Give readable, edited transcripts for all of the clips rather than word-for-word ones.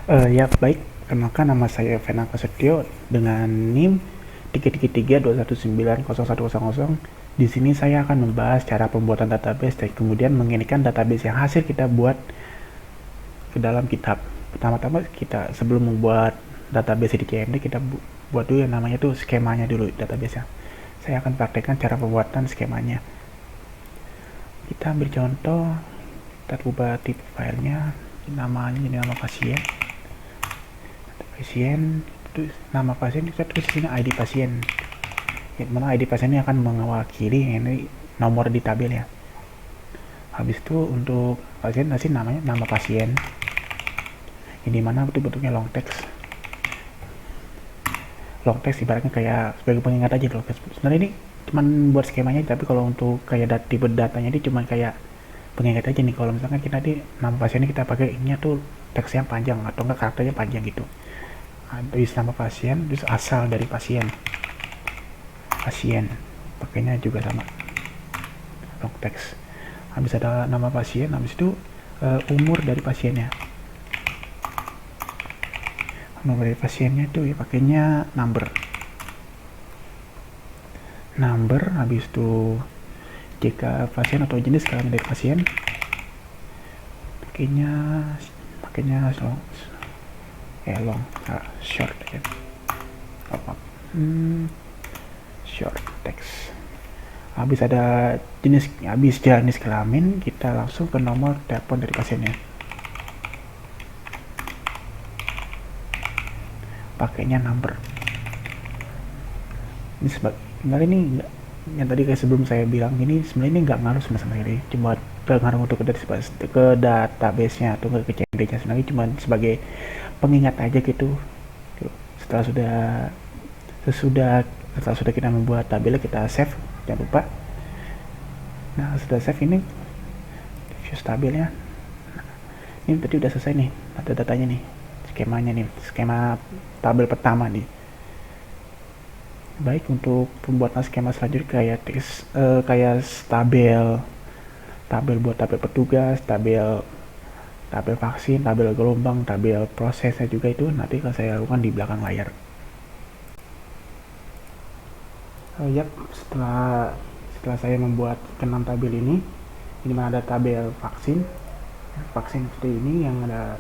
Ya baik, kenalkan nama saya Fena Prasetyo dengan NIM 33321901010. Di sini saya akan membahas cara pembuatan database dan kemudian menginginkan database yang hasil kita buat ke dalam GitHub. Pertama-tama kita sebelum membuat database di CMD kita buat dulu yang namanya tuh skemanya dulu database-nya. Saya akan praktekkan cara pembuatan skemanya. Kita ambil contoh, kita ubah tipe filenya, namanya jadi nama pasien. Itu nama pasien kita tulis di sini ID pasien. Ya, mana ID pasien ini akan mewakili ini nomor di tabel ya. Habis itu untuk pasien nanti namanya nama pasien. Ini mana itu bentuknya long text. Long text ibaratnya kayak sebagai pengingat aja loh. Sebenarnya ini cuman buat skemanya, tapi kalau untuk kayak tipe datanya ini cuman kayak pengingat aja nih. Kalau misalkan kita di nama pasiennya kita pakai ininya tuh teksnya panjang atau enggak karakternya panjang gitu. Tulis nama pasien, terus asal dari pasien pakainya juga sama long text. Habis ada nama pasien, habis itu umur dari pasiennya, nomor dari pasiennya itu ya pakainya number. Habis itu jika pasien atau jenis kelamin dari pasien pakainya short ya. Short text. Habis jenis kelamin, kita langsung ke nomor telepon dari pasiennya, pakainya number. Ini sebenarnya ini yang tadi kayak sebelum saya bilang, ini sebenarnya ini nggak ngaruh sama sekali, cuma pengaruh untuk ke database-nya atau ke CMD-nya. Sebenarnya cuma sebagai pengingat aja gitu. Sesudah kita membuat tabelnya, kita save, jangan lupa. Nah sudah save, ini view tabelnya. Ini tadi udah selesai nih, ada datanya nih, skemanya nih, skema tabel pertama nih. Baik, untuk pembuatan skema selanjutnya kayak tabel buat tabel petugas, tabel vaksin, tabel gelombang, tabel prosesnya juga, itu nanti akan saya lakukan di belakang layar. Setelah saya membuat ke 6 tabel ini mana ada tabel vaksin seperti ini, yang ada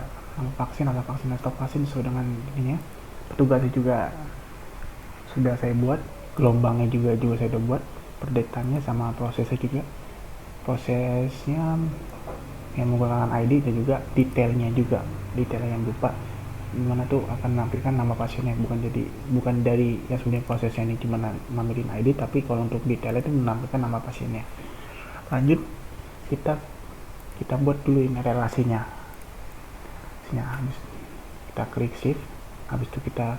vaksin dan stok vaksin sesuai dengan ininya. Petugasnya juga sudah saya buat, gelombangnya juga saya udah buat, perdatanya sama prosesnya juga. Prosesnya yang menggunakan ID dan juga detailnya yang lupa, dimana tuh akan menampilkan nama pasiennya, bukan dari yang sebenarnya prosesnya ini cuma nampilin ID, tapi kalau untuk detailnya itu menampilkan nama pasiennya. Lanjut, kita buat dulu ini relasinya. Habis kita klik shift, habis itu kita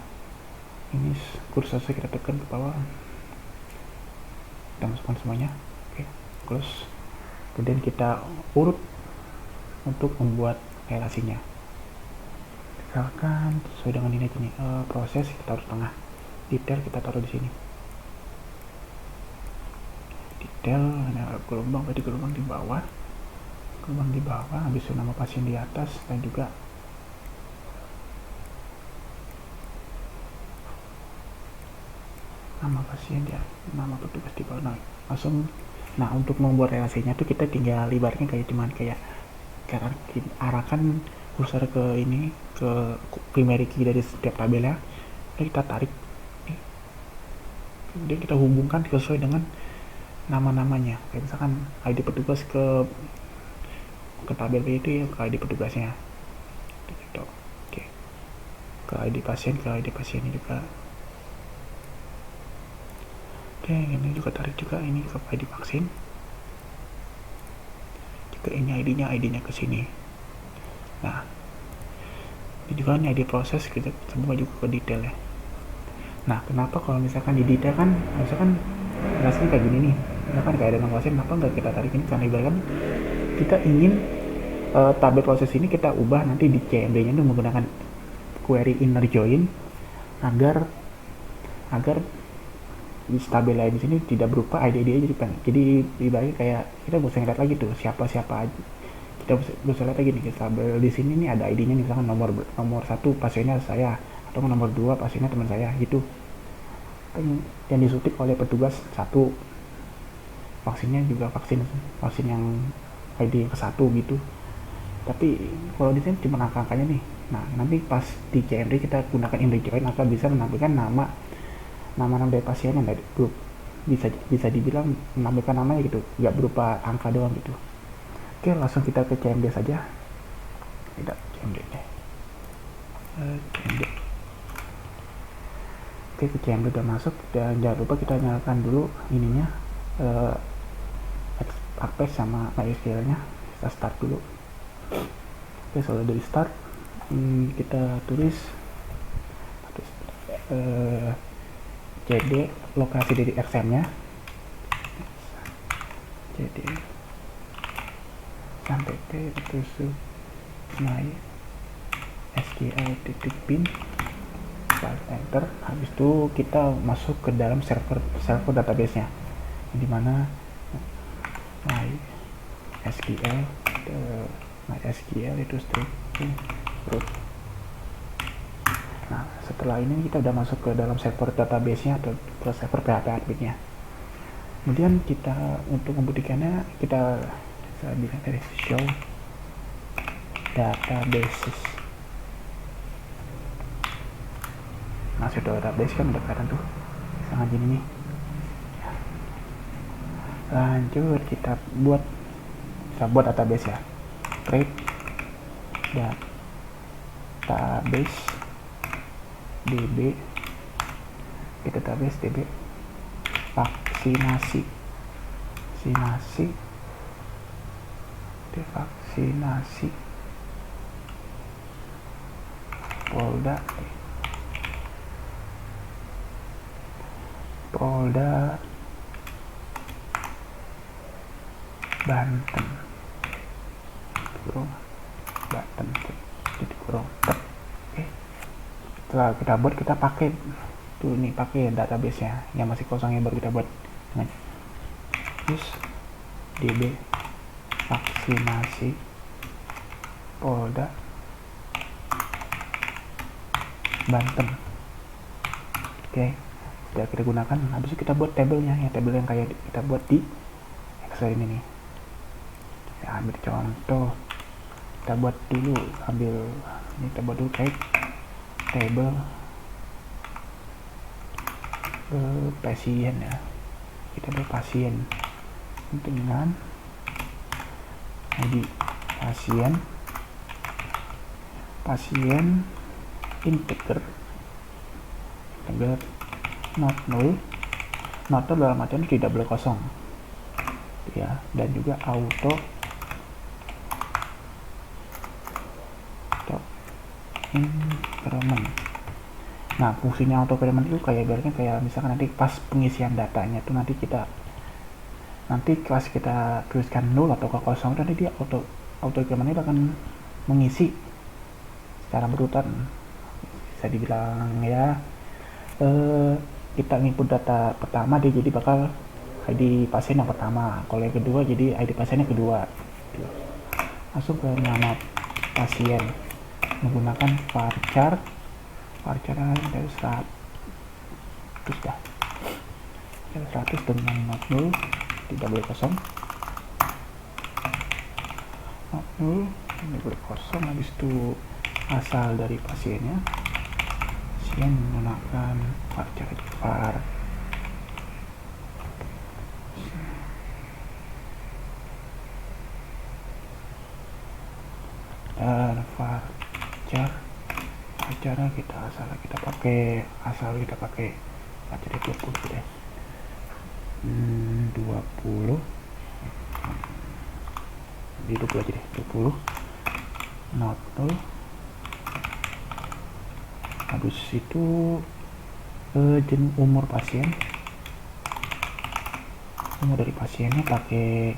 ini kursornya kita tekan ke bawah, kita masukkan semuanya. Oke, close. Kemudian kita urut untuk membuat relasinya. Misalkan sesuai dengan ini proses kita taruh tengah, detail kita taruh di sini. Detail ada gelombang di bawah, habis itu nama pasien di atas, dan juga nama pasien ya, nama petugas di bawah. Nah untuk membuat relasinya tuh kita tinggal ibaratnya kayak arahkan kursor ke primary key dari setiap tabelnya, kita tarik, kemudian kita hubungkan sesuai dengan nama-namanya. Kayak misalkan ID petugas ke tabel itu ya, ke ID petugasnya gitu. Oke, ke ID pasiennya juga. Oke, ini juga tarik juga ini ke ID vaksin. Jika ini ID-nya ke sini. Nah, ini juga ini ID proses, kita semua juga ke detail ya. Nah, kenapa kalau misalkan di detail kan, misalkan rasanya kayak gini nih, misalkan kayak ada nama pasien, kenapa nggak kita tarik ini? Karena ibaratkan kita ingin tabel proses ini kita ubah nanti di CMD-nya itu menggunakan query inner join agar di tabel lain di sini tidak berupa ID aja. Jadi ibaratnya kayak kita nggak usah ngeliat lagi tuh siapa aja, kita bisa lihat lagi nih, tabel di sini nih ada ID-nya, misalkan nomor 1 pasiennya saya, atau nomor 2 pasiennya teman saya gitu, yang disuntik oleh petugas 1, vaksinnya juga vaksin yang ID ke 1 gitu. Tapi kalau di sini cuma angka-angkanya nih. Nah, nanti pas di CMD kita gunakan index join akan bisa menampilkan nama dari pasien yang dari grup, bisa dibilang menampilkan namanya gitu, nggak berupa angka doang gitu. Oke, langsung kita ke CMD saja. Tidak, CMD deh. CMD. Oke, ke CMD udah masuk, dan jangan lupa kita nyalakan dulu ininya, Access sama MySQL nya. Kita start dulu. Oke, soalnya dari start, kita tulis cd lokasi dari XM nya, cd sampai t terus my sql titik bin, enter. Habis itu kita masuk ke dalam server database nya, dimana my sql itu string root. Nah, setelah ini kita udah masuk ke dalam server database nya atau ke server PHP admin nya. Kemudian kita untuk membuktikannya, kita bisa bilang dari show databases. Nah, sudah database kan udah kelihatan tuh sangat gini nih. Lanjut kita buat database ya, create database db, database db vaksinasi Polda Banten oke. Setelah kita buat, kita pakai tuh nih, pakai database nya yang masih kosong, yang baru kita buat dengan terus db vaksinasi Polda Banten. Oke, sudah kita gunakan. Habis itu kita buat tabelnya, ya tabel yang kayak kita buat di Excel ini nih. Ya, ambil contoh, kita buat dulu, kita buat dulu kayak table pasien ya. Kita buat pasien dengan ID pasien integer not null dalam artian tidak boleh kosong ya, dan juga auto increment. Nah, fungsinya auto increment itu kayak misalkan nanti pas pengisian datanya itu nanti pas kita tuliskan 0 atau ke kosong, nanti dia auto increment itu akan mengisi secara berurutan. Bisa dibilang ya, kita input data pertama dia jadi bakal ID pasien yang pertama, kalau yang kedua jadi ID pasien yang kedua. Masuk ke nama pasien menggunakan varchar dari 100 dah, 100 dengan not null, tidak boleh kosong, not null tidak boleh kosong. Habis itu asal dari pasiennya, pasien menggunakan varchar dan varchar kita pakai varchar 20 deh, 20 di 20 aja deh, 20 not null. Habis itu umur dari pasiennya pakai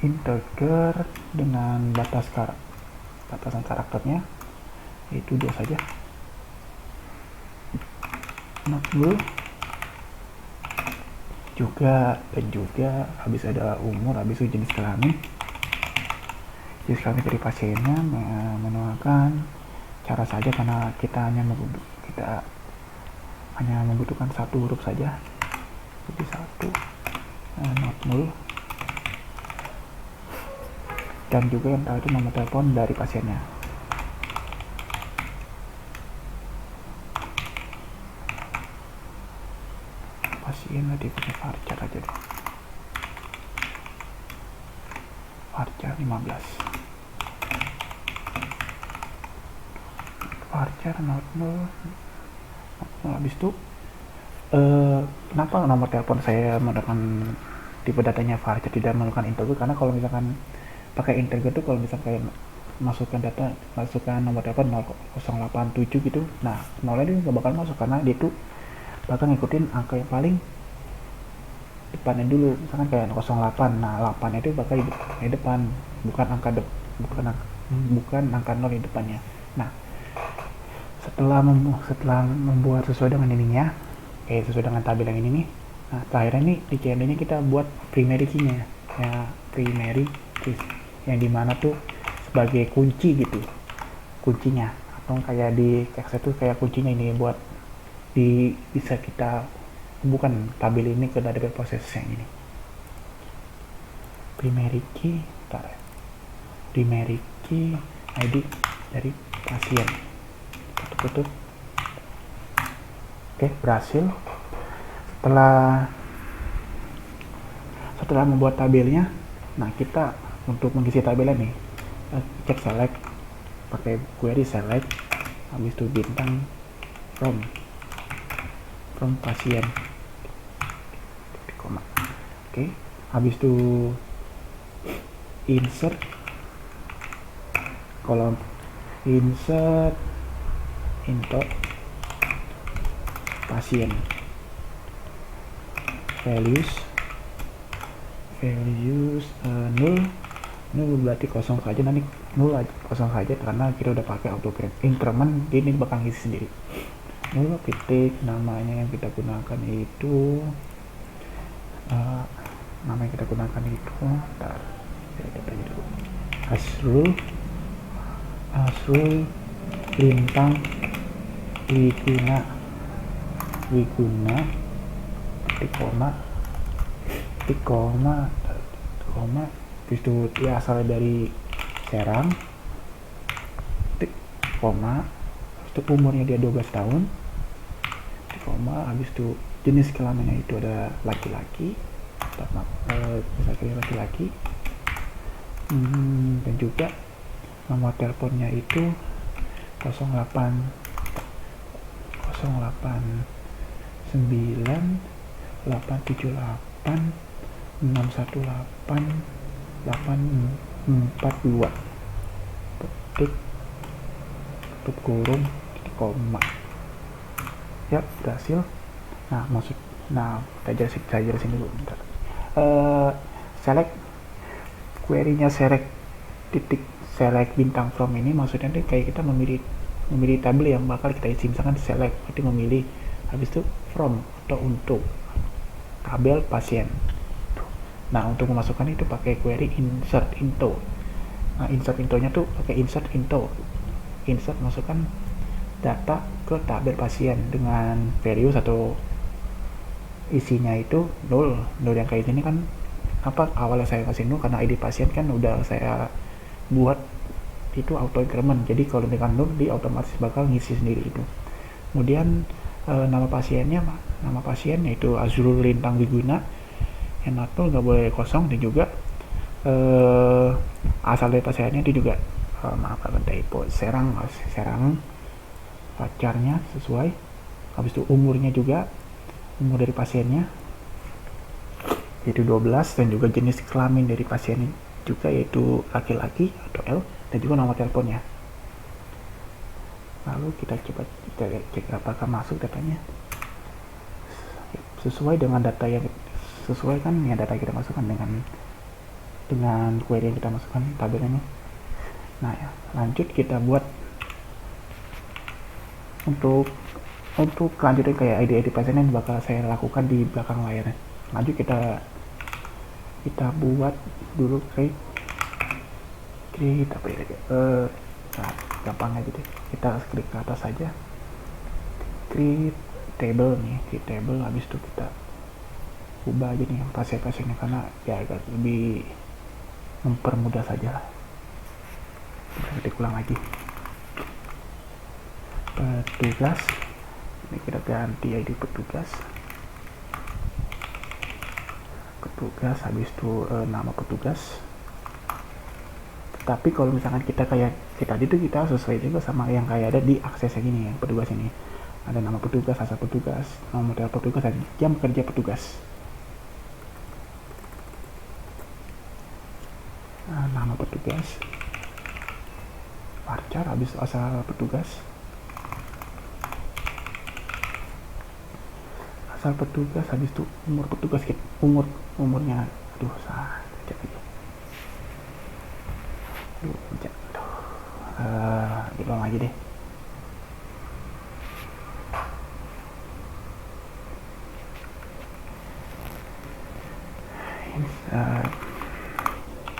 integer dengan batasan karakternya itu 2 saja, not null. juga, dan juga habis ada umur, habis itu jenis kelamin dari pasiennya, menuangkan cara saja karena kita hanya membutuhkan satu huruf saja, jadi satu, not null, dan juga yang terakhir itu nomor telepon dari pasiennya. Pasien tipe varchar aja deh, varchar 15, varchar not null. Habis itu kenapa nomor telepon saya menggunakan tipe datanya varchar tidak menggunakan integer? Karena kalau misalkan pakai integer tuh, kalau misalkan kayak masukkan nomor telepon 087 gitu, nah nolnya itu nggak bakal masuk karena dia tuh bakal ngikutin angka yang paling depannya dulu. Misalkan kayak 08, nah 8 itu bakal di depan, bukan angka 0 di depannya. Nah, setelah membuat sesuai dengan ininya, sesuai dengan tabel yang ini nih, nah terakhirnya nih di CMD ini kita buat primary key-nya, ya primary key yang dimana tuh sebagai kunci gitu, kuncinya, atau kayak di Excel tuh kayak kuncinya ini buat bisa kita hubungkan tabel ini ke database proses yang ini. Primary key, primary key ID dari pasien. Tutup. Oke, berhasil. Setelah membuat tabelnya, nah kita untuk mengisi tabelnya nih, cek select pakai query select, habis itu bintang from pasien, koma. Oke, habis itu insert kolom, insert into pasien, values null berarti kosong saja, nanti null aja, kosong saja karena kita udah pakai auto increment, ini bakal ngisi sendiri. Null titik, namanya yang kita gunakan itu Asrul Lintang Wiguna titik koma itu ya asalnya dari Serang, titik koma, itu umurnya dia 12 tahun, titik koma, habis itu jenis kelaminnya itu ada laki-laki, dan juga nomor teleponnya itu 0898618842, titik tutup kurung titik koma. Ya, berhasil. Kita jelasin dulu bentar. Select query-nya select bintang from ini maksudnya tuh kayak kita memilih tabel yang bakal kita isi, misalkan select berarti memilih, habis itu from atau untuk tabel pasien. Nah, untuk memasukkan itu pakai query insert into. Nah, insert into-nya tuh pakai insert into, masukkan data ke tabel pasien dengan values atau isinya itu null yang kayak gini kan, awalnya saya kasih null karena ID pasien kan udah saya buat itu auto increment, jadi kalau dengan null di otomatis bakal ngisi sendiri itu. Kemudian nama pasiennya itu Azrul Lintang Wiguna, yang not null nggak boleh kosong, dan juga asal dari pasiennya itu juga typo Serang pacarnya sesuai, habis itu umurnya juga, umur dari pasiennya yaitu 12, dan juga jenis kelamin dari pasien juga yaitu laki-laki atau L, dan juga nomor teleponnya. Lalu kita coba cek apakah masuk datanya sesuai dengan data yang sesuai kan ya, data kita masukkan dengan query yang kita masukkan tabelnya. Nah ya, lanjut kita buat untuk kelanjutan kayak ID pasien yang bakal saya lakukan di belakang layarnya. maju kita buat dulu create apa ya, nah, gampang aja deh, kita klik ke atas saja, create table nih, create table, habis itu kita ubah aja nih password-passwordnya karena ya agak lebih mempermudah saja lah. Kita ketik ulang lagi petugas, ini kita ganti ID petugas, habis itu nama petugas. Tapi kalau misalkan kita kayak kita tadi itu kita sesuai juga sama yang kayak ada di aksesnya gini ya, petugas ini ada nama petugas, asal petugas, nomor model petugas, dan jam kerja petugas. Nah, nama petugas, varchar, habis itu asal petugas, habis itu umur petugas, umurnya, aduh salah, cek aja. Diulang lagi deh.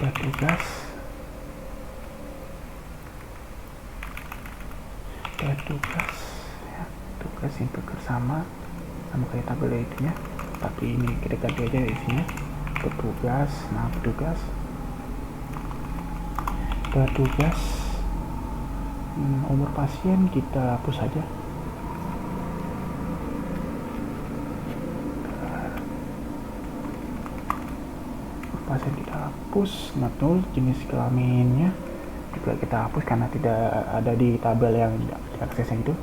Petugas ya, tugas yang sama kayak tabel itunya, tapi ini kita ganti aja isinya petugas. Nah, petugas umur pasien kita hapus saja, pasien kita hapus. Betul, jenis kelaminnya juga kita hapus karena tidak ada di tabel yang diaksesnya itu.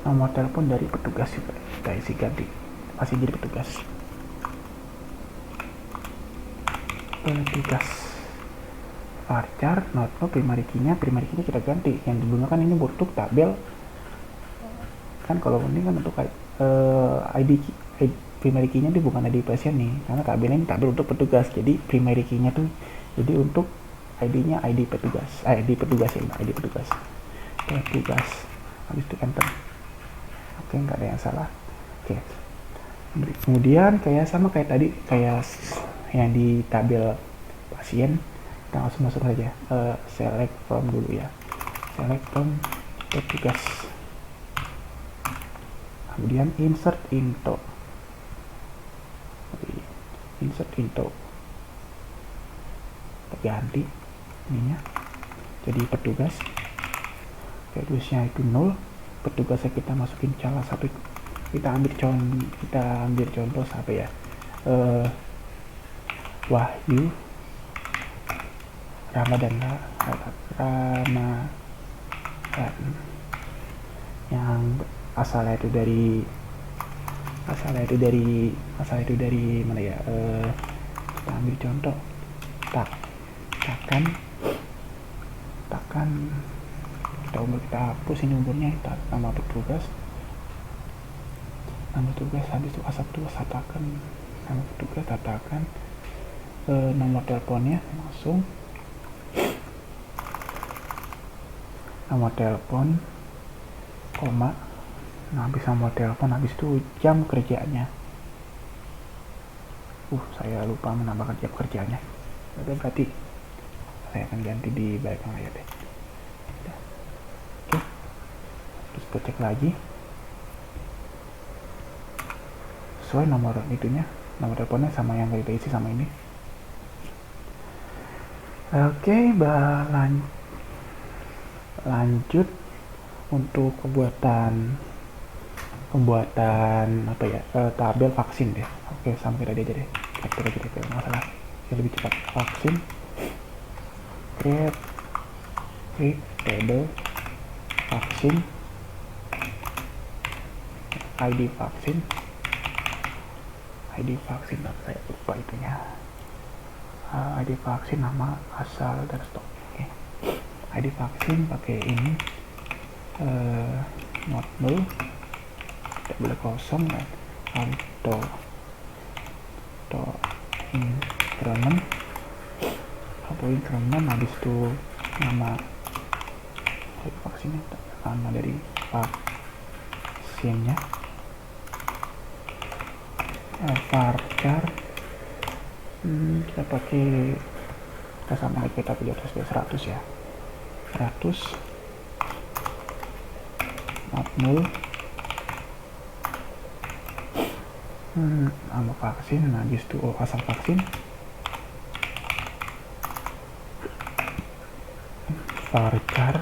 Nomor telepon dari petugas juga kita isi ganti, masih jadi petugas. Varchar, notno, primary key-nya kita ganti. Yang digunakan ini untuk tabel kan, kalau ini kan untuk ID primary key-nya itu bukan ID pasien nih, karena tabelnya ini tabel untuk petugas, jadi primary key-nya tuh jadi untuk ID-nya ID petugas ya, ID petugas, habis itu enter. Oke, nggak ada yang salah. Oke, kemudian kayak sama kayak tadi, kayak yang di tabel pasien, kita langsung masuk saja, select from dulu ya, select from petugas, kemudian insert into, ganti ininya jadi petugasnya itu 0, petugasnya kita masukin salah satu, kita ambil contoh apa ya, Wahyu Ramadan yang asalnya itu dari mana ya, kita ambil contoh takkan kita hapus ini umurnya, nama petugas, habis itu asal petugas katakan nama petugas, katakan nomor teleponnya, langsung nomor telepon, koma, nah habis nomor telepon, habis itu jam kerjanya. Saya lupa menambahkan jam kerjanya, berarti saya akan ganti di belakang layar deh. Oke, terus kita cek lagi sesuai nomor itunya, nomor teleponnya sama yang kita isi sama ini. Oke, lanjut untuk pembuatan apa ya, tabel vaksin deh. Oke, sama kita aja deh, kita masalah yang lebih cepat. Vaksin, create table vaksin, ID vaksin, saya lupa itunya, ID vaksin, nama, asal, dan stok. Oke. ID vaksin pakai ini, not null, tidak boleh kosong, dan auto increment, habis itu nama vaksinnya, nama dari vaksinnya, varchar, kita pakai, kita sama lagi tapi di atas 100 ya, 100 not null, nama vaksin, habis itu asal vaksin, varchar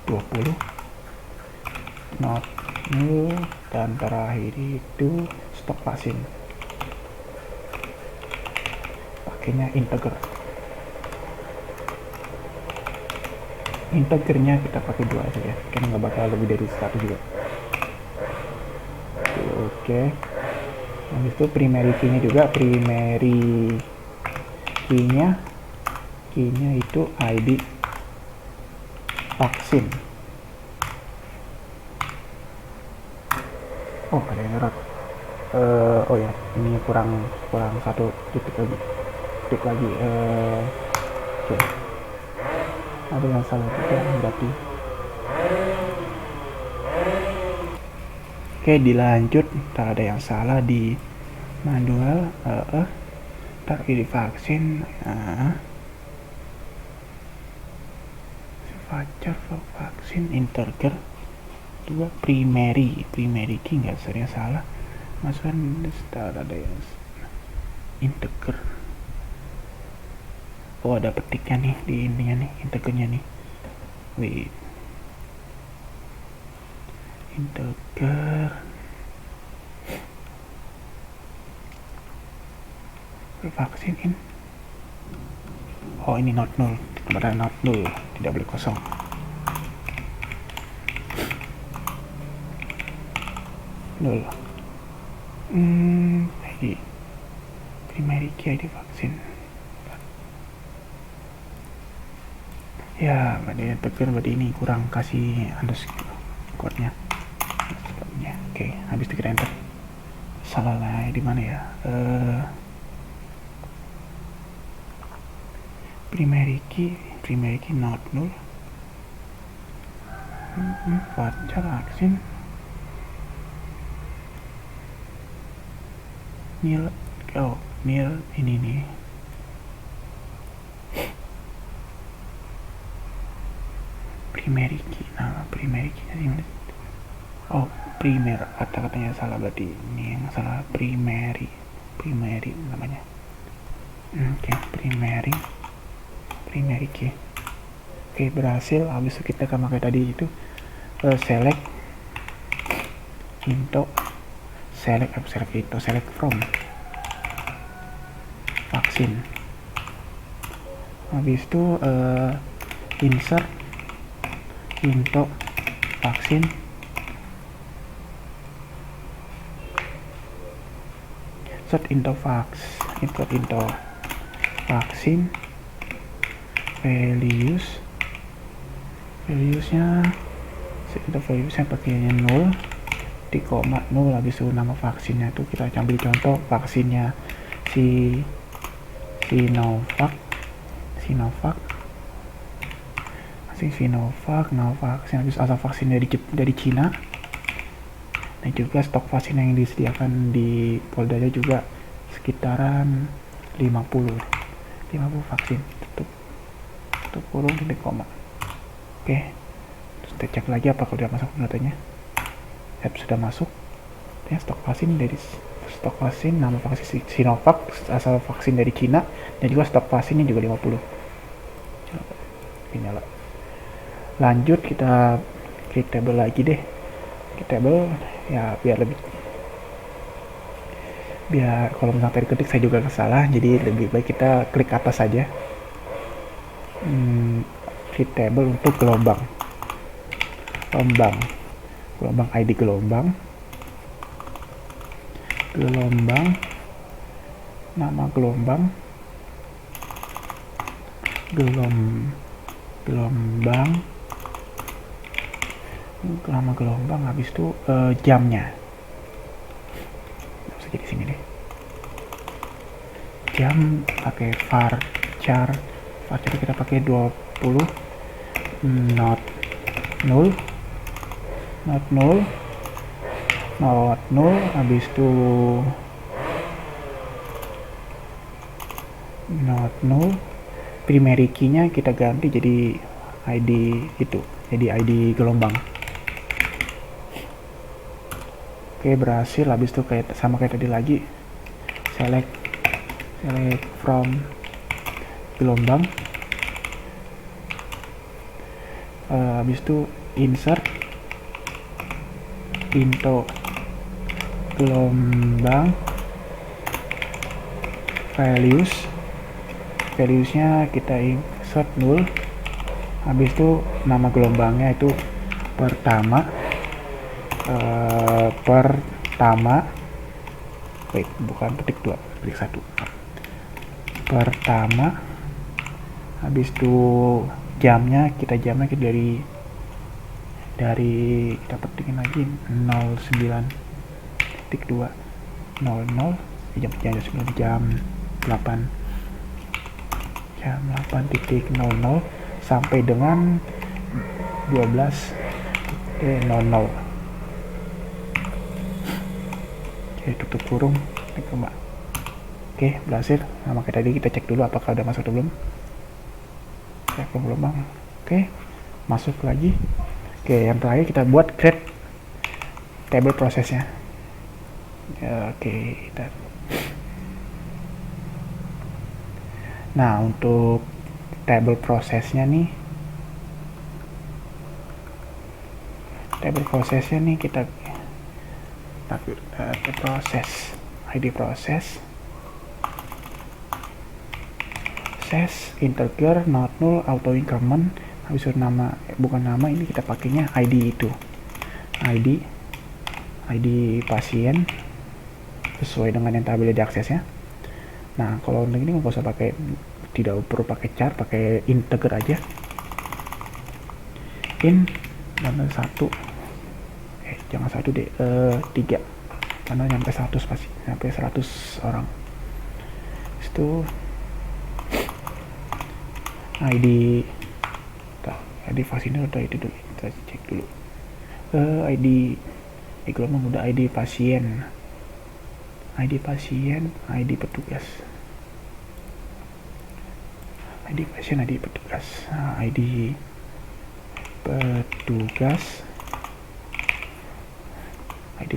20 not null, dan terakhir itu stok vaksin, pakainya integernya kita pakai 2 aja ya, karena nggak bakal lebih dari 100 juga. Oke. Habis itu primary key-nya juga, primary key-nya itu ID vaksin. Oh, ada yang error. Oh ya, ini kurang 1 titik lagi. Oke. Ada yang salah juga berarti. Oke, dilanjut. Tak ada yang salah di manual. Tak di vaksin. Varchar vaksin integer 2 primary key, nggak sering salah. Masukkan start, ada yang integer. Oh, ada petiknya nih di intinya nih, integernya nih. Wait, integer vaksin in. Oh, ini not null, kepada not null, tidak boleh kosong. Null. ID primary key ID vaksin. Ya, berarti ini kurang kasih underscore-nya. Oke, habis itu kita enter. Salah lah di mana ya? Primary key not null. Varchar vaksin. Nil ini nih. Primary key, nama primary key nya. Oh, primer, kata-katanya salah, berarti ini yang salah. Primary namanya. Oke, primary key. Oke, berhasil. Habis itu kita sama kayak tadi itu select from vaksin. Habis itu insert into vaksin, insert into vaksin, valuesnya pakainya 0 di koma 0. Habis itu nama vaksinnya itu kita ambil contoh vaksinnya Sinovac, nama vaksin, habis asal vaksin dari Cina, dan juga stok vaksin yang disediakan di Poldanya juga sekitaran 50 vaksin. Tutup kurung titik koma. Oke, terus kita cek lagi apa kalau sudah masuk datanya. Sudah masuk ya, stok vaksin nama vaksin Sinovac asal vaksin dari Cina, dan juga stok vaksinnya juga 50. Ini nyala. Lanjut kita klik table lagi deh, ya biar kalau misalnya tadi ketik saya juga salah, jadi lebih baik kita klik atas saja. Klik table untuk gelombang ID gelombang, nama gelombang, nama gelombang, habis itu jamnya. Bisa jadi sini deh. Jam pakai varchar kita pakai 20 not null, not null, habis itu not null, primary key-nya kita ganti jadi ID itu, jadi ID gelombang. Oke, berhasil. Habis itu kayak sama kayak tadi lagi, select from gelombang, habis itu insert into gelombang, valuesnya kita insert null, habis itu nama gelombangnya itu pertama, bukan petik 2, petik 1, pertama, habis itu jamnya dari kita petikin lagi 09.2 jam 8.00 sampai dengan 12.00. Oke, tutup kurung. Oke, berhasil. Nah, makanya tadi kita cek dulu apakah udah masuk atau belum. Cek belum bang. Oke, masuk lagi. Oke, yang terakhir kita buat create table prosesnya. Oke, kita. Nah, untuk table prosesnya nih, kita proses ID proses integer not null auto increment, habis itu nama bukan nama, ini kita pakainya ID itu ID pasien sesuai dengan yang tabel diaksesnya. Nah, kalau untuk ini nggak usah pakai, tidak perlu pakai char, pakai integer aja. In dan 1, jangan 1 deh, 3, karena nyampe 100 pasti, sampai 100 orang. Itu ID vaksinnya udah itu dulu, kita cek dulu. ID gelombang udah, ID pasien, ID petugas, ID pasien, ID petugas. Nah, ID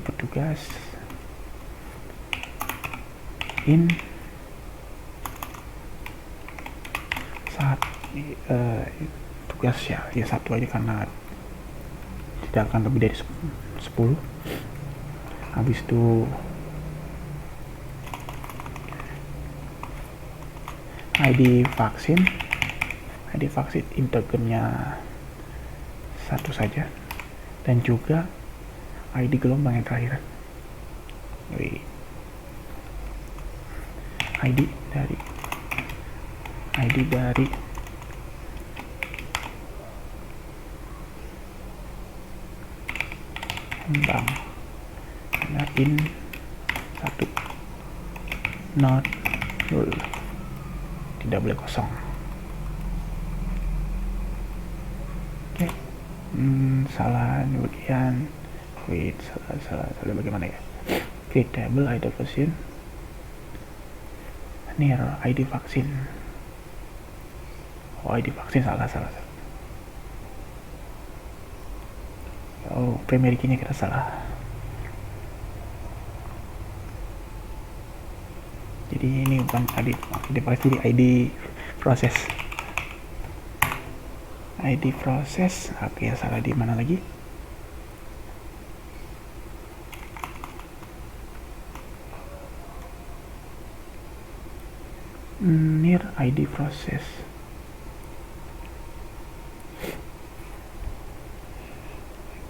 petugas in saat tugas ya satu aja karena tidak akan lebih dari 10. Habis itu ID vaksin integernya 1 saja, dan juga ID gelombang yang terakhir. ID dari gelombang, in 1, not null, tidak boleh kosong. Oke. Salah ini bagian. Salah bagaimana ya? Create table ID vaksin. Near ID vaksin. ID vaksin salah. Primary key-nya kita salah. Jadi ini bukan ID vaksin, ID proses. ID proses. Oke, salah di mana lagi? Near ID proses.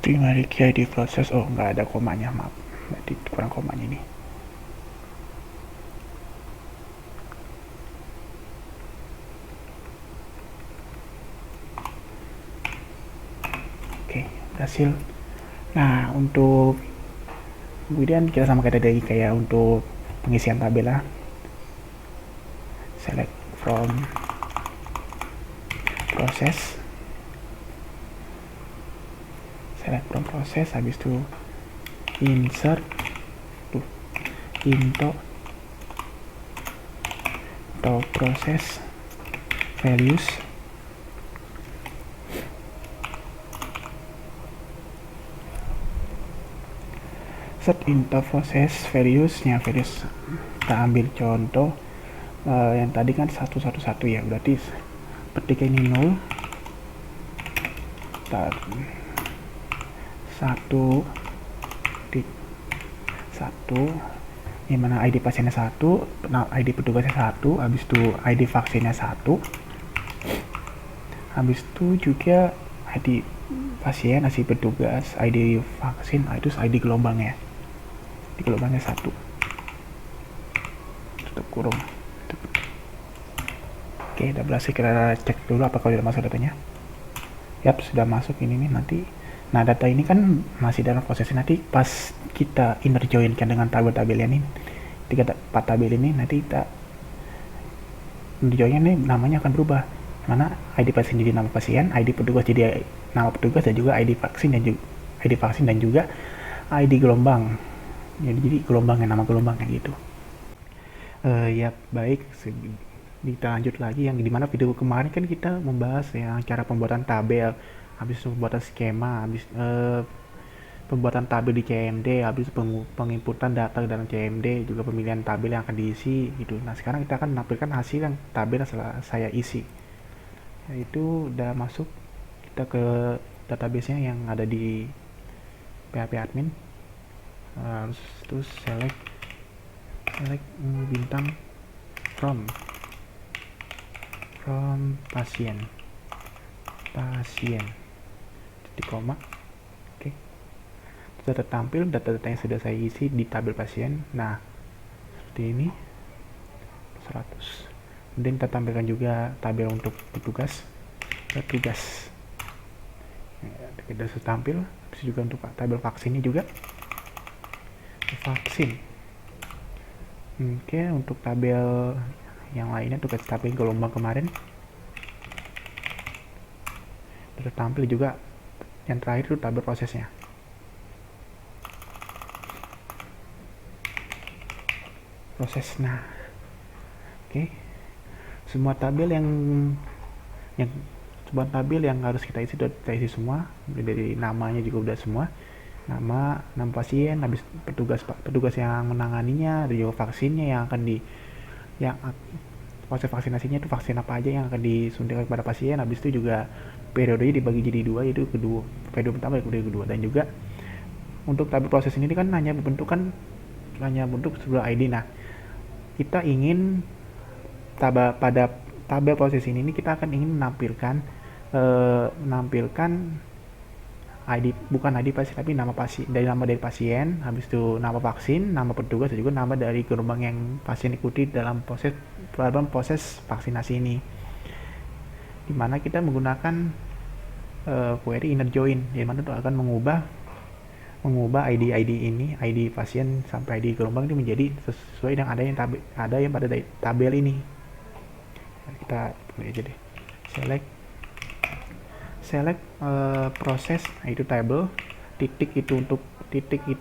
Primary key ID proses. Oh, nggak ada komanya, maaf. Berarti kurang komanya ini. Oke, berhasil. Nah, untuk kemudian kita sama kayak tadi, kayak untuk pengisian tabel lah. Select from select from proses, habis itu insert into atau proses values, set into proses values-nya. Values kita ambil contoh yang tadi kan 111 ya, berarti ketika ini 0, satu yang mana ID pasiennya 1, ID petugasnya 1, habis itu ID vaksinnya 1, habis itu juga ID pasien, ID petugas, ID vaksin, itu ID gelombangnya. Di gelombangnya 1. Tutup kurung. Oke, udah berhasil. Kita cek dulu apakah sudah masuk datanya. Yap, sudah masuk ini nih nanti. Nah, data ini kan masih dalam proses, nanti pas kita inner join kan dengan tabel-tabel ini, 4 tabel ini, nanti kita inner join nih namanya akan berubah. Mana ID pasien jadi nama pasien, ID petugas jadi nama petugas, dan juga ID vaksin dan juga ID gelombang. Jadi gelombangnya, nama gelombangnya gitu. Ya baik, kita lanjut lagi yang dimana video kemarin kan kita membahas ya cara pembuatan tabel, habis pembuatan skema, habis pembuatan tabel di CMD, habis penginputan data dalam CMD, juga pemilihan tabel yang akan diisi gitu. Nah, sekarang kita akan menampilkan hasil yang tabel yang saya isi. Yaitu udah masuk kita ke database-nya yang ada di PHP admin. Terus select bintang from pasien titik koma. Oke, sudah tertampil data-data yang sudah saya isi di tabel pasien. Nah, seperti ini 100. Kemudian kita tampilkan juga tabel untuk petugas. Kita sudah tampil. Terus juga untuk tabel vaksinnya juga vaksin. Oke, untuk tabel yang lainnya, untuk tabel gelombang kemarin tertampil juga. Yang terakhir itu tabel prosesnya. Nah, oke, semua tabel yang harus kita isi sudah kita isi semua. Dari namanya juga udah semua, nama pasien, habis petugas yang menanganinya, dan juga vaksinnya yang akan proses vaksinasinya itu vaksin apa aja yang akan disuntikan kepada pasien. Habis itu juga periodenya dibagi jadi 2, yaitu periode pertama dan periode kedua. Dan juga untuk tabel proses ini kan hanya bentuk sebuah ID. Nah, kita ingin pada tabel proses ini kita akan ingin menampilkan ID, bukan ID pasien tapi nama dari pasien, habis itu nama vaksin, nama petugas, dan juga nama dari gelombang yang pasien ikuti dalam proses vaksinasi ini. Dimana kita menggunakan query inner join, dimana itu akan mengubah ID ini, ID pasien sampai ID gelombang itu menjadi sesuai dengan ada yang pada tabel ini. Kita boleh aja deh select proses, itu table, titik itu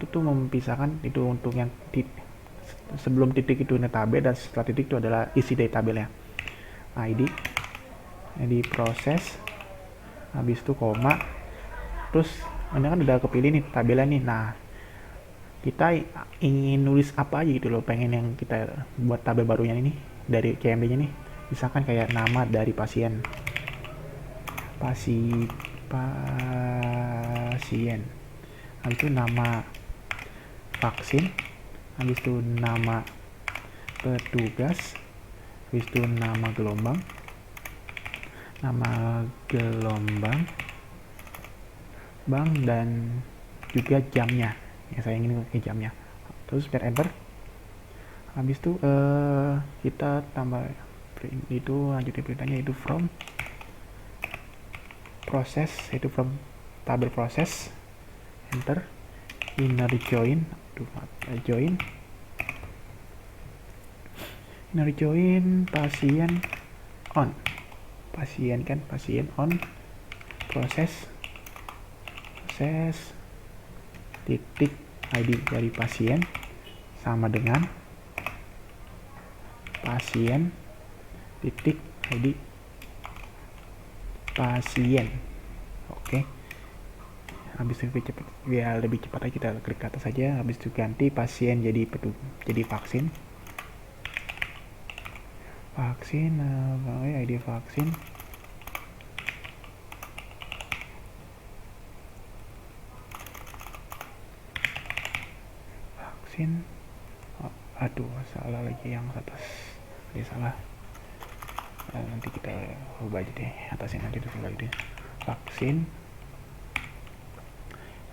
tuh memisahkan itu untuk yang sebelum titik itu ini tabel, dan setelah titik itu adalah isi dari tabelnya. ID proses, habis itu koma, terus ini kan udah kepilih nih tabelnya nih. Nah, kita ingin nulis apa aja gitu loh, pengen yang kita buat tabel barunya ini dari CMD nya nih, misalkan kayak nama dari pasien, habis itu nama vaksin, habis itu nama petugas, habis itu nama gelombang, dan juga jamnya yang saya ingin pakai jamnya. Terus biar enter, habis itu kita tambah itu, lanjutin perintahnya itu from proses, itu from tabel proses, enter, inner join pasien on proses proses titik ID dari pasien sama dengan pasien titik ID pasien. Oke. Habis itu cepat, biar lebih cepat aja kita klik ke atas saja. Habis itu ganti pasien jadi vaksin. Vaksin, ID vaksin. Vaksin. Oh, aduh, salah lagi yang atas. Ini salah. Nanti kita ubah aja deh, atasnya nanti tinggal deh. Vaksin.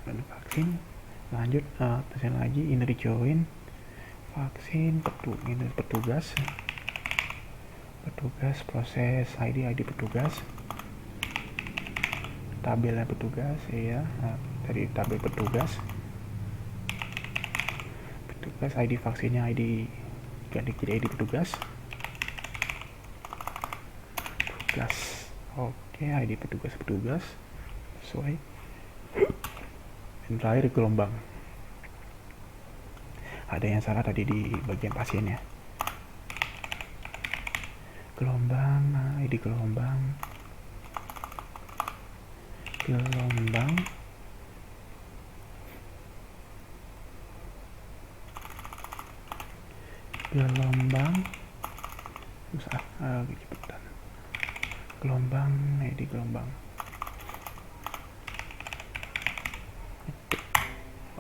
Vaksin. Lanjut, atasnya lagi inner join. Vaksin, petugas. Petugas, proses ID petugas. Tabelnya petugas, ya. Dari tabel petugas. Petugas ID vaksinnya ganti jadi ID petugas. Oke, ID petugas sesuai. Dan terakhir gelombang. Ada yang salah tadi di bagian pasiennya. Gelombang, ID gelombang. Cepetan. Gelombang, ID gelombang.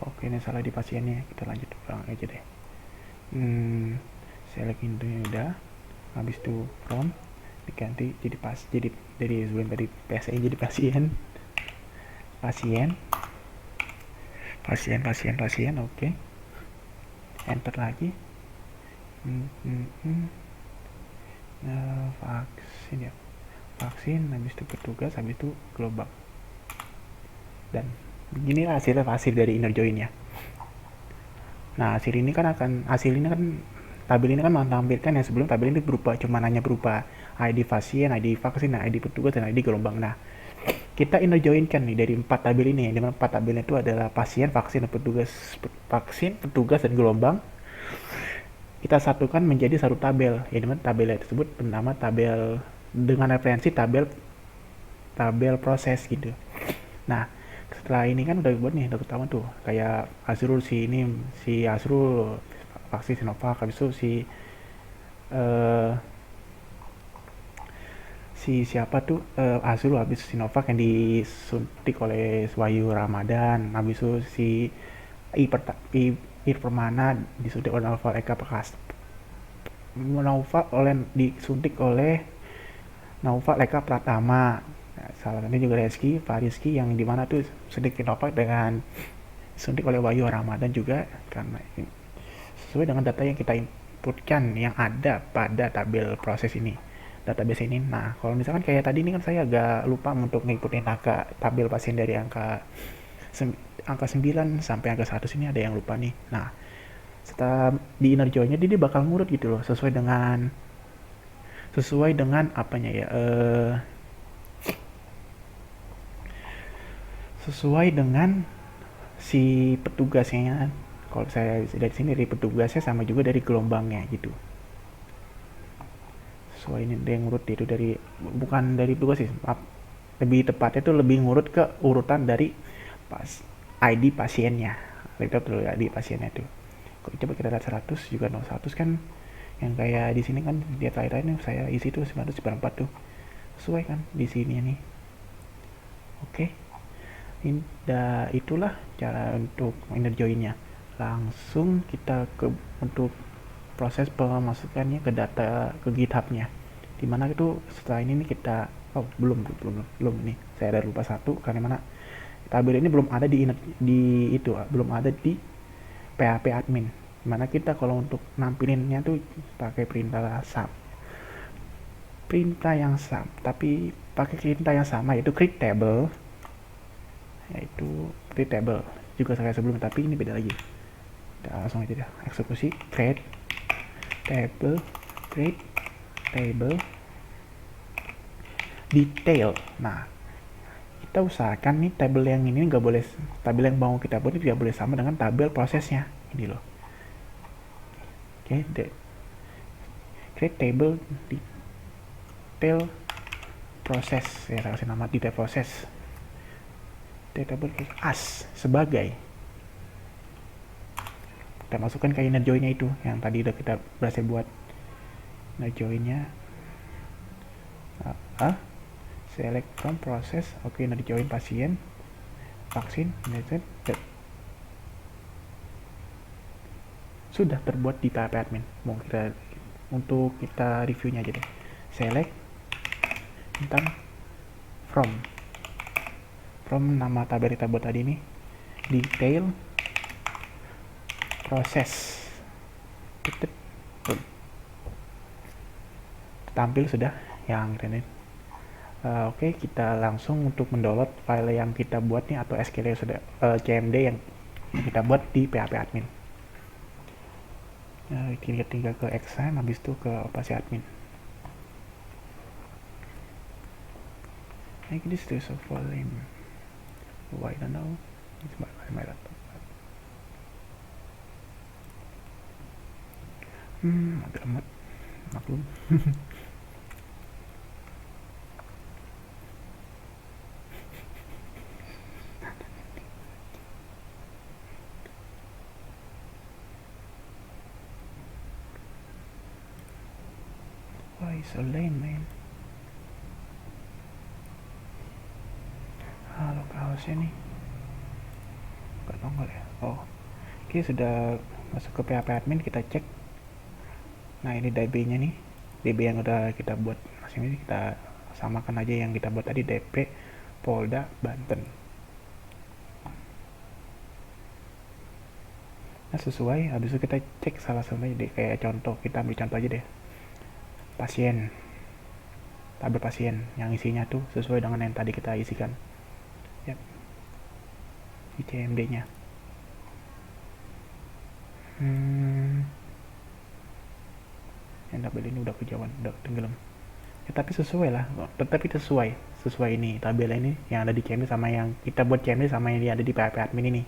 Oke, ini salah di pasiennya. Kita lanjut ulang aja deh. Select intinya udah. Habis itu from diganti jadi dari sebelum tadi PSI jadi pasien. Oke. Enter lagi. Vaksin ya. Vaksin, habis itu petugas, habis itu gelombang. Dan beginilah hasil dari inner join ya. Nah, hasil ini kan tabel ini kan menampilkan yang sebelum tabel ini hanya berupa ID pasien, ID vaksin, ID petugas, dan ID gelombang. Nah, kita inner join-kan nih dari 4 tabel ini, di mana 4 tabelnya itu adalah pasien, vaksin, petugas, dan gelombang. Kita satukan menjadi satu tabel, ya, dimana tabel tersebut bernama tabel dengan referensi tabel proses gitu. Nah, setelah ini kan udah buat nih, udah ketahuan tuh, kayak Azrul si Azrul vaksin Sinovac, habis itu siapa tuh Azrul habis Sinovac yang disuntik oleh Wahyu Ramadan, habis itu si Ir Permana disuntik oleh Naufal Eka Perkasa. Disuntik oleh Naufal Eka Pratama. Nah, salah satunya juga Fariski yang dimana tuh suntik Sinovac dengan disuntik oleh Wahyu Ramadan juga, karena sesuai dengan data yang kita inputkan yang ada pada tabel proses ini, database ini. Nah, kalau misalkan kayak tadi ini kan saya agak lupa untuk ngikutin angka tabel pasien dari angka 9 sampai angka 100 ini, ada yang lupa nih. Nah, setelah di inner join-nya dia bakal ngurut gitu loh, sesuai dengan apanya ya, sesuai dengan si petugasnya. Kalau saya dari sini dari petugasnya sama juga dari gelombangnya gitu. Sesuai ini dia ngurut itu bukan dari petugas sih, lebih tepatnya itu lebih ngurut ke urutan dari ID pasiennya. Kita dulu ID pasiennya tuh. Kalau coba kita lihat 100 juga 100 kan yang kayak di sini kan dia terakhir ini saya isi tuh 994 tuh. Sesuai kan di sini nih. Oke. Itulah cara untuk inner join-nya. Langsung kita untuk proses pemasukannya ke data ke GitHub-nya. Dimana itu setelah ini kita belum ini. Saya ada lupa satu karena mana tabel ini belum ada belum ada di PHP admin. Dimana kita kalau untuk nampilinnya tuh pakai perintah yang sama, tapi pakai perintah yang sama yaitu create table, juga kayak sebelumnya, tapi ini beda lagi. Kita langsung aja deh eksekusi create table detail. Nah, kita usahakan nih tabel yang ini nggak boleh, tabel yang mau kita buat ini tidak boleh sama dengan tabel prosesnya ini loh. Oke, create table detail proses, ya kasih nama detail proses, table as sebagai, kita masukkan ke inner join-nya itu yang tadi udah kita berhasil buat. Inner join-nya select from process. Oke, inner join pasien vaksin sudah terbuat di PHP admin. Mau kita untuk kita reviewnya aja deh. Select tentang from nama tabel kita buat tadi nih, detail proses, tampil sudah yang ini. Oke, kita langsung untuk mendownload file yang kita buat nih atau SQL yang sudah CMD yang kita buat di PHP admin. Kita tinggal ke Exam, habis itu ke operasi admin. I think this is a volume. I don't know. It's my laptop. Agak amat maklum. Why so lame, man? Halo, kaosnya nih nggak nongol ya. Oke, sudah masuk ke PHP admin, kita cek. Nah, ini DB nya nih, DB yang udah kita buat masing ini kita samakan aja yang kita buat tadi, DP Polda Banten. Nah, sesuai, habis itu kita cek salah satunya deh, kayak contoh, kita ambil contoh aja deh, pasien, tabel pasien yang isinya tuh sesuai dengan yang tadi kita isikan ya, di CMD nya. Yang tabel ini udah kejauhan, udah tenggelam ya, tapi sesuai lah, tetapi sesuai ini tabel ini yang ada di CMD sama yang kita buat CMD sama yang ada di PHP admin ini.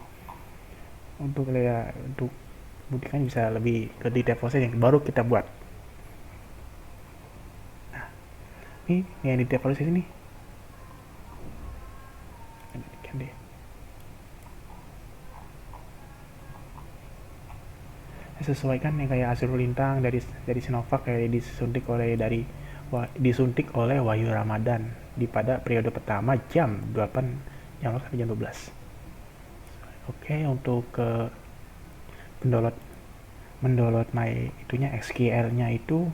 Untuk buktikan bisa lebih ke detail proses yang baru kita buat. Nah, ini yang detail proses ini deh. Sesuaikan yang kayak Azrul Lintang dari Sinovac kayak disuntik oleh Wahyu Ramadan pada periode pertama jam 8 sampai jam 12. Oke, untuk ke mendownload my itunya SQL-nya itu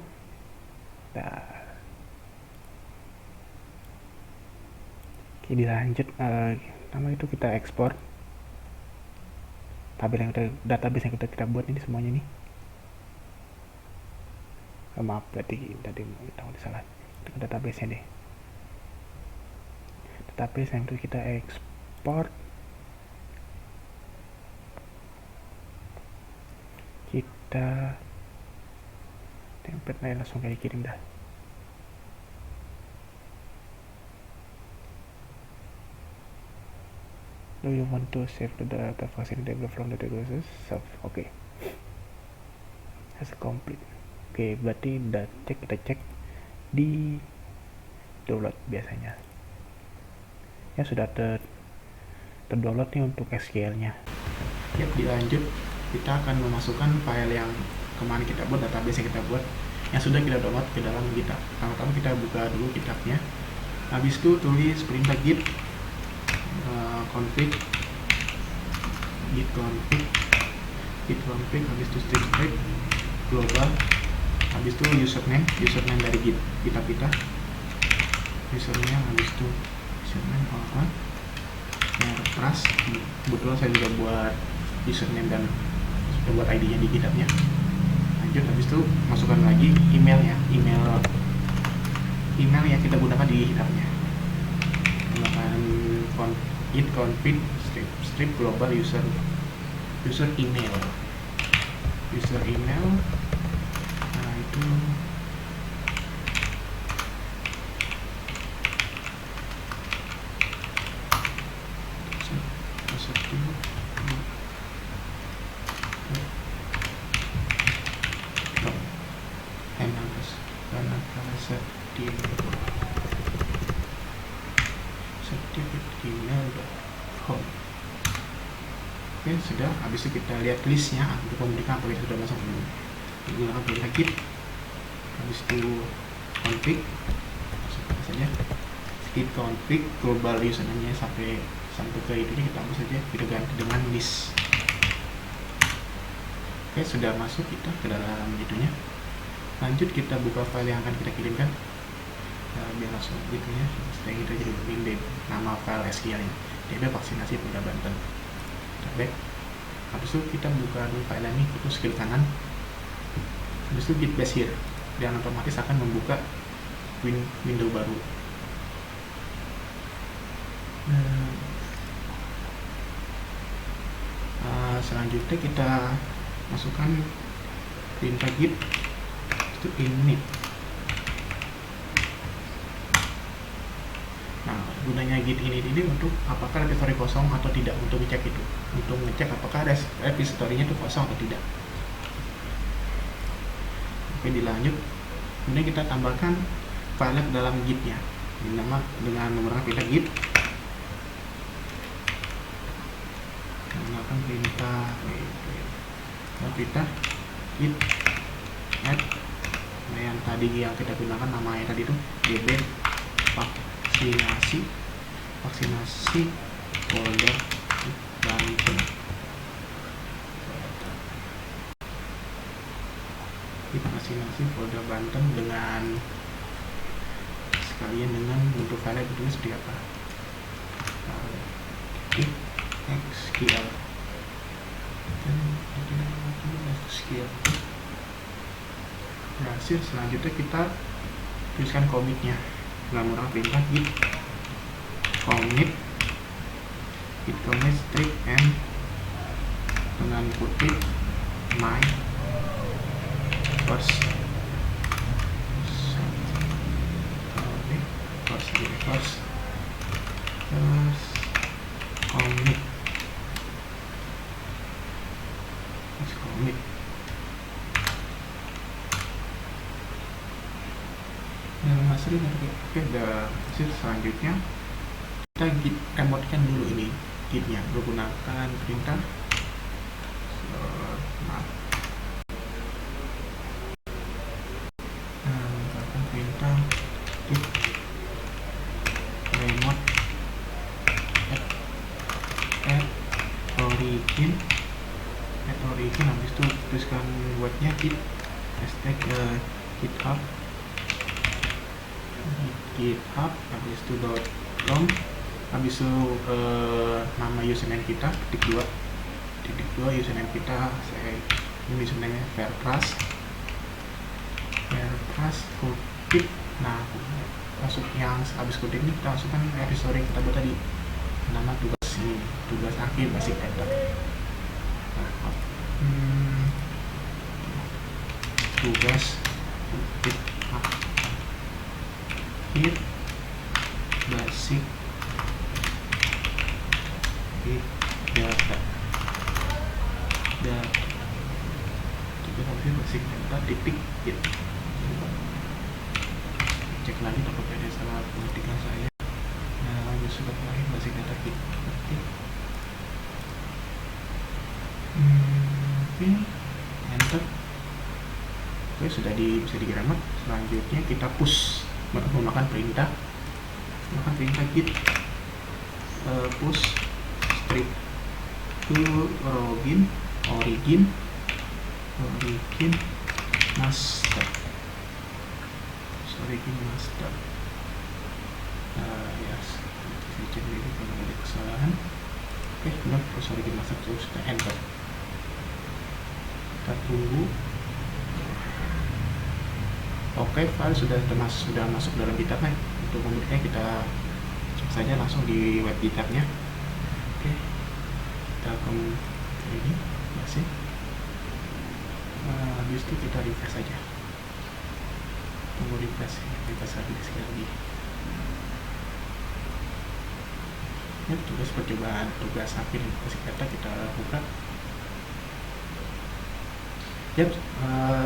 oke, dilanjut nama itu kita ekspor tabel yang database yang kita buat ini semuanya nih. Maaf, berarti tadi salah, itu database nya deh, database yang itu kita ekspor, kita template nya langsung kayak kirim dah. Do you want to save the data vaksin developed from the databases? Oke. Has complete. Oke, berarti kita cek di download biasanya. Ya sudah terdownload nih untuk SQL-nya. Yap, dilanjut. Kita akan memasukkan file yang kemarin kita buat, database yang kita buat, yang sudah kita download ke dalam GitHub. Pertama kita buka dulu GitHub-nya. Habis itu tulis perintah git config git config, habis itu strip global, habis itu username dari GitHub kita, username, habis itu username trust. Kebetulan saya juga buat username dan sudah buat ID nya di GitHub-nya. Lanjut, habis itu masukkan lagi email yang kita gunakan di GitHub-nya. Gunakan git config strip global user email. Nah, itu karena certificate.gmail.com. Oke, sudah. Habis itu kita lihat listnya untuk memberikan apa yang sudah masuk ini. Menggunakan perintah git. Habis itu config, masukkan saja git config global username-nya sampai ke itu kita hapus saja, kita ganti dengan list. Oke, sudah masuk kita ke dalam itunya. Lanjut kita buka file yang akan kita kirimkan. Biar langsung itunya, setelah kita jadi min nama file SQL-nya DB vaksinasi Polda Banten. Baik, habis itu kita buka dulu file ini, itu klik kanan, habis itu git bash here, dan otomatis akan membuka window baru. Selanjutnya kita masukkan perintah git itu init. Nah, gunanya git init ini untuk apakah repository kosong atau tidak, untuk ngecek itu, untuk ngecek apakah ada repository-nya itu kosong atau tidak. Oke, dilanjut. Kemudian kita tambahkan file ke dalam git-nya dengan menggunakan perintah git, menggunakan perintah git add. Nah, yang tadi yang kita gunakan namanya tadi itu db vaksinasi Polda Banten. Vaksinasi Polda Banten dengan sekalian dengan bentuk file bentuknya seperti apa. SQL. Berhasil. Selanjutnya kita tuliskan commit-nya dengan menggunakan perintah git commit strip n dengan kutip my first commit. Yang hasilnya oke, udah hasil. Selanjutnya kita git remote-kan dulu ini git-nya menggunakan perintah git remote add origin, habis itu tuliskan webnya git hashtag github, habis itu .com, habis itu nama username kita titik dua username kita, ini username Fairtrust kutip. Nah, masuk yang habis kutip ini kita masukkan episode yang kita buat tadi, nama tugas akhir basic data. Tugas kutip akhir basic data titik git. Cek lagi takutnya ada salah pengetikan saya. Nah, sudah terakhir basic data git. Oke, enter. Oke, sudah bisa digramat. Selanjutnya kita push menggunakan perintah git push strip to origin master. Yes, cek dulu kalau ada kesalahan. Oke, benar, terus origin master, terus kita enter. Kita tunggu. Oke, file sudah masuk dalam GitHub. Untuk membuatnya kita cek saja langsung di web GitHub-nya. Oke, kita ke ini masih. Habis itu kita refresh saja. Tunggu refresh lagi sekali lagi. Ya, tugas percobaan tugas akhir basic data kita buka. Ya,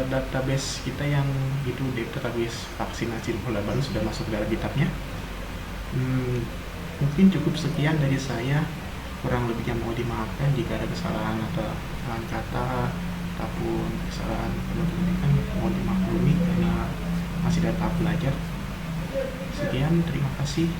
database kita yang itu database vaksinasi bola baru sudah masuk dalam GitHub-nya. Mungkin cukup sekian dari saya, kurang lebihnya mau dimaafkan jika ada kesalahan atau kesalahan kata ataupun kesalahan penulisan, mohon dimaklumi karena masih dalam tahap belajar. Sekian, terima kasih.